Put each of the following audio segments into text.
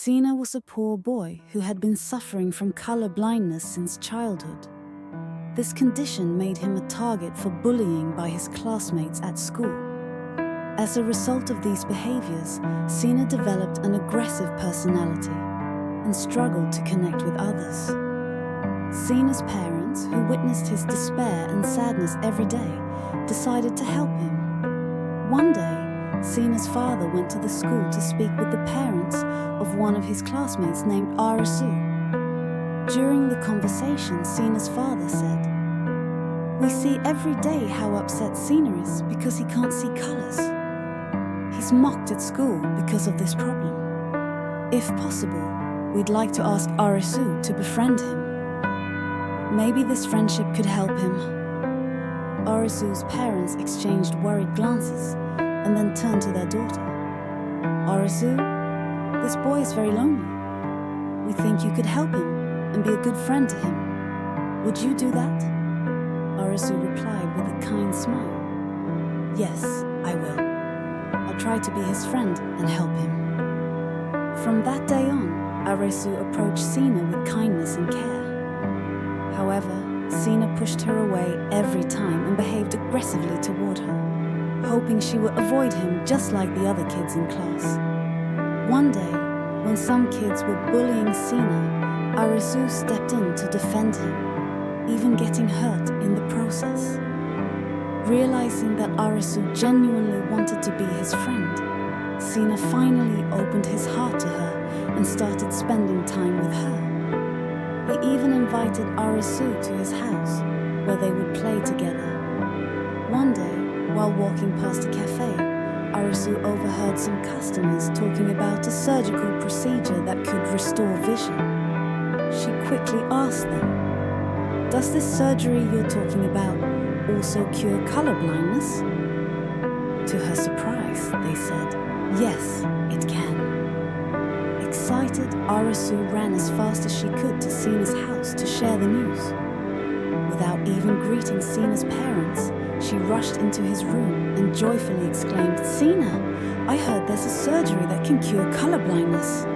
Sina was a poor boy who had been suffering from color blindness since childhood. This condition made him a target for bullying by his classmates at school. As a result of these behaviors, Sina developed an aggressive personality and struggled to connect with others. Sina's parents, who witnessed his despair and sadness every day, decided to help him. One day, Sina's father went to the school to speak with the parents of one of his classmates named Arasu. During the conversation, Sina's father said, "We see every day how upset Sina is because he can't see colors. He's mocked at school because of this problem. If possible, we'd like to ask Arasu to befriend him. Maybe this friendship could help him." Arasu's parents exchanged worried glances and then turned to their daughter. "Arasu, this boy is very lonely. We think you could help him and be a good friend to him. Would you do that?" Arasu replied with a kind smile. "Yes, I will. I'll try to be his friend and help him." From that day on, Arasu approached Sina with kindness and care. However, Sina pushed her away every time and behaved aggressively toward her, hoping she would avoid him just like the other kids in class. One day, when some kids were bullying Sina, Arasu stepped in to defend him, even getting hurt in the process. Realizing that Arasu genuinely wanted to be his friend, Sina finally opened his heart to her and started spending time with her. He even invited Arasu to his house, where they would play together. One day, while walking past a cafe, Arasu overheard some customers talking about a surgical procedure that could restore vision. She quickly asked them, "Does this surgery you're talking about also cure color blindness?" To her surprise, they said, "Yes, it can." Excited, Arasu ran as fast as she could to Sina's house to share the news. Without even greeting Sina's parents, she rushed into his room and joyfully exclaimed, "Sina, I heard there's a surgery that can cure color blindness."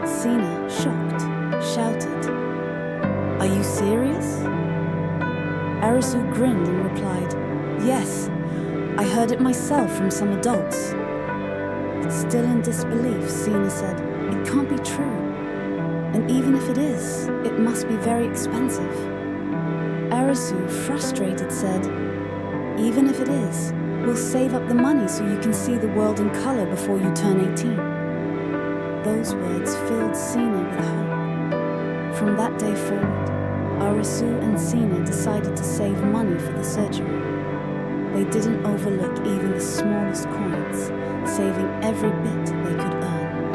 Sina, shocked, shouted, "Are you serious?" Arasu grinned and replied, "Yes, I heard it myself from some adults." Still in disbelief, Sina said, "It can't be true. And even if it is, it must be very expensive." Arasu, frustrated, said, "Even if it is, we'll save up the money so you can see the world in color before you turn 18. Those words filled Sina with hope. From that day forward, Arasu and Sina decided to save money for the surgery. They didn't overlook even the smallest coins, saving every bit they could earn.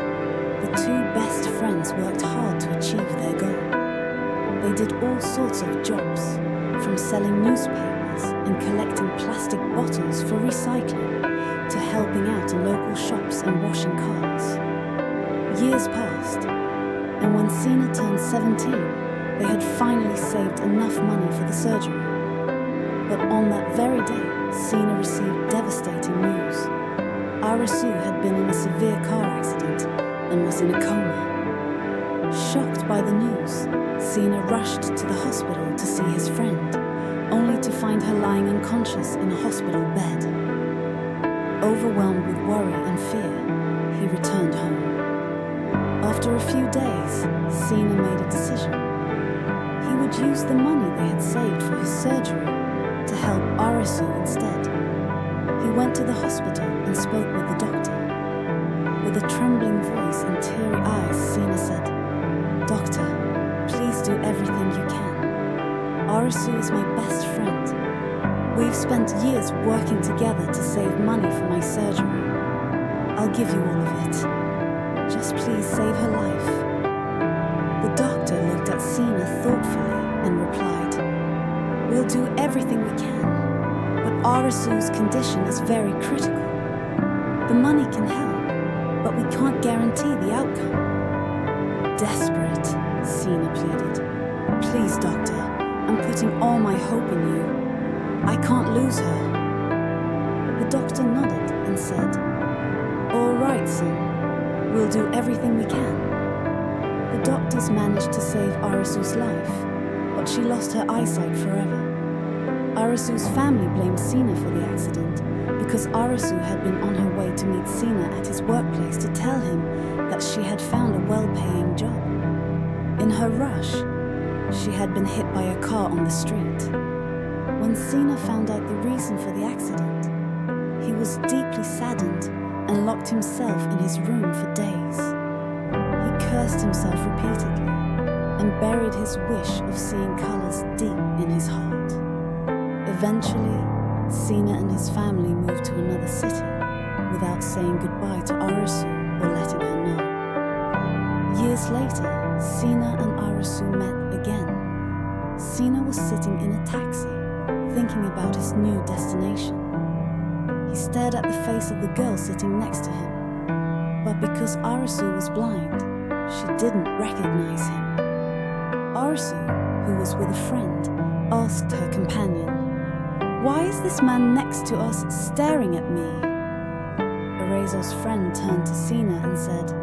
The two best friends worked hard to achieve their goal. They did all sorts of jobs, from selling newspapers and collecting plastic bottles for recycling to helping out in local shops and washing cars. Years passed, and when Sina turned 17, they had finally saved enough money for the surgery. But on that very day, Sina received devastating news. Arasu had been in a severe car accident and was in a coma. Shocked by the news, Sina rushed to the hospital to see his friend, only to find her lying unconscious in a hospital bed. Overwhelmed with worry and fear, he returned home. After a few days, Sina made a decision. He would use the money they had saved for his surgery to help Arasu instead. He went to the hospital and spoke with the doctor. With a trembling voice and teary eyes, Sina said, "Doctor, please do everything you can. Arasu is my best friend. We've spent years working together to save money for my surgery. I'll give you all of it. Just please save her life." The doctor looked at Sina thoughtfully and replied, "We'll do everything we can, but Arasu's condition is very critical. The money can help, but we can't guarantee the outcome." Desperate, Sina pleaded, "Please, doctor, I'm putting all my hope in you. I can't lose her." The doctor nodded and said, "All right, son. We'll do everything we can. doctors managed to save Arasu's life, but she lost her eyesight forever. Arasu's family blamed Sina for the accident because Arasu had been on her way to meet Sina at his workplace to tell him that she had found a well-paying job. In her rush, she had been hit by a car on the street. When Sina found out the reason for the accident, he was deeply saddened and locked himself in his room for days. He cursed himself repeatedly and buried his wish of seeing colors deep in his heart. Eventually, Sina and his family moved to another city without saying goodbye to Arasu or letting her know. Years later, Sina and Arasu met again. Sina was sitting in a taxi, thinking about his new destination. He stared at the face of the girl sitting next to him, but because Arasu was blind, she didn't recognize him. Arasu, who was with a friend, asked her companion, "Why is this man next to us staring at me?" Erezo's friend turned to Sina and said,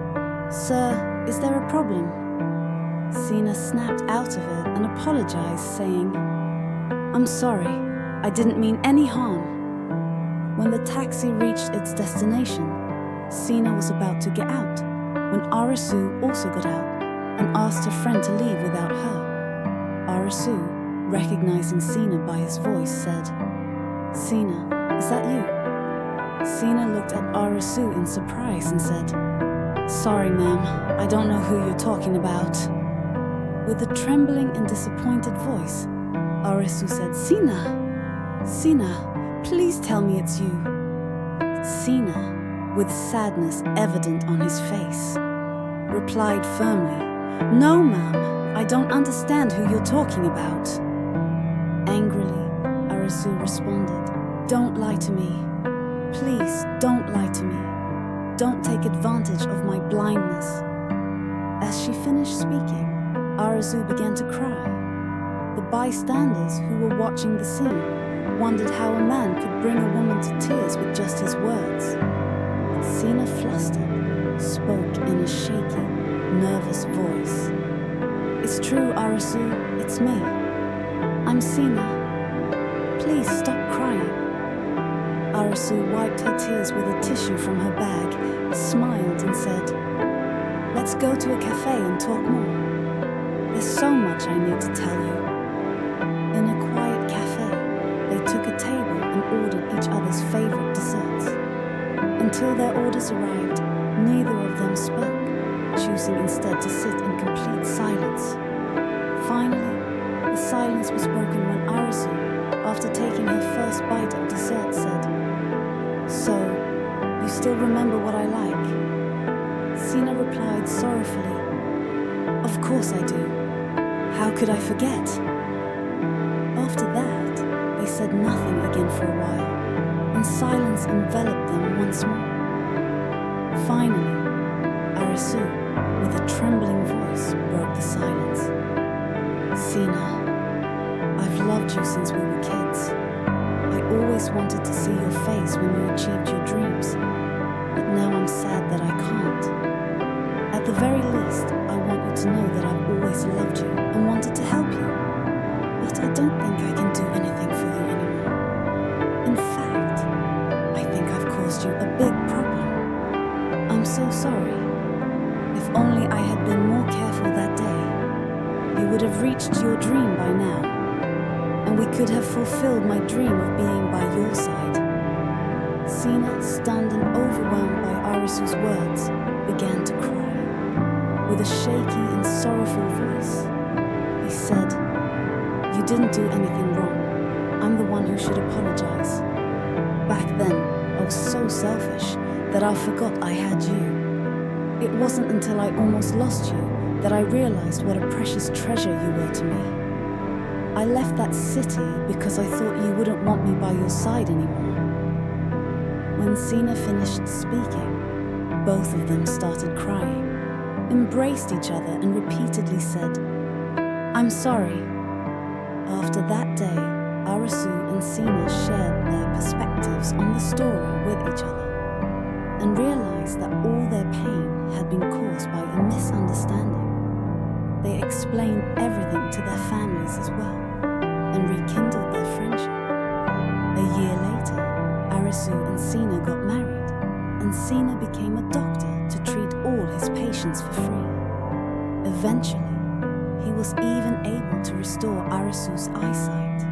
"Sir, is there a problem?" Sina snapped out of it and apologized, saying, "I'm sorry, I didn't mean any harm." When the taxi reached its destination, Sina was about to get out when Arasu also got out and asked her friend to leave without her. Arasu, recognizing Sina by his voice, said, "Sina, is that you?" Sina looked at Arasu in surprise and said, "Sorry, ma'am, I don't know who you're talking about." With a trembling and disappointed voice, Arasu said, "Sina, Sina, please tell me it's you." Sina, with sadness evident on his face, replied firmly, "No, ma'am, I don't understand who you're talking about." Angrily, Arasu responded, "Don't lie to me. Please don't lie to me. Don't take advantage of my blindness." As she finished speaking, Arasu began to cry. The bystanders who were watching the scene wondered how a man could bring a woman to tears with just his words. Sina, flustered, spoke in a shaky, nervous voice. "It's true, Arasu, it's me. I'm Sina. Please stop crying." Arasu wiped her tears with a tissue from her bag, smiled and said, "Let's go to a cafe and talk more. There's so much I need to tell you." In a quiet cafe, they took a table and ordered each other's favorite desserts. Until their orders arrived, neither of them spoke, choosing instead to sit in complete silence. Finally, the silence was broken when Arasu, after taking her first bite of dessert, said, "So, you still remember what I like?" Sina replied sorrowfully, "Of course I do. How could I forget?" After that, they said nothing again for a while, and silence enveloped them once more. Finally, Arasu, with a trembling voice, broke the silence. "Sina, I've loved you since we were kids. I always wanted to see your face when you achieved your dreams, but now I'm sad that I can't. At the very least, I want you to know that I've always loved you and wanted to help you, but I don't think I can do anything for you anymore. In fact, I think I've caused you a big problem. I'm so sorry. If only I had been more careful that day, you would have reached your dream by now, and we could have fulfilled my dream of being by your side." Sina, stunned and overwhelmed by Arasu's words, began to cry. With a shaky and sorrowful voice, he said, "You didn't do anything wrong. I'm the one who should apologize. Back then, I was so selfish that I forgot I had you. It wasn't until I almost lost you that I realized what a precious treasure you were to me. I left that city because I thought you wouldn't want me by your side anymore." When Sina finished speaking, both of them started crying, embraced each other and repeatedly said, "I'm sorry." After that day, Arasu and Sina shared their perspectives on the story with each other and realized that all their pain had been caused by a misunderstanding. explained everything to their families as well and rekindled their friendship. A year later, Arisu and Sina got married, and Sina became a doctor to treat all his patients for free. Eventually, he was even able to restore Arisu's eyesight.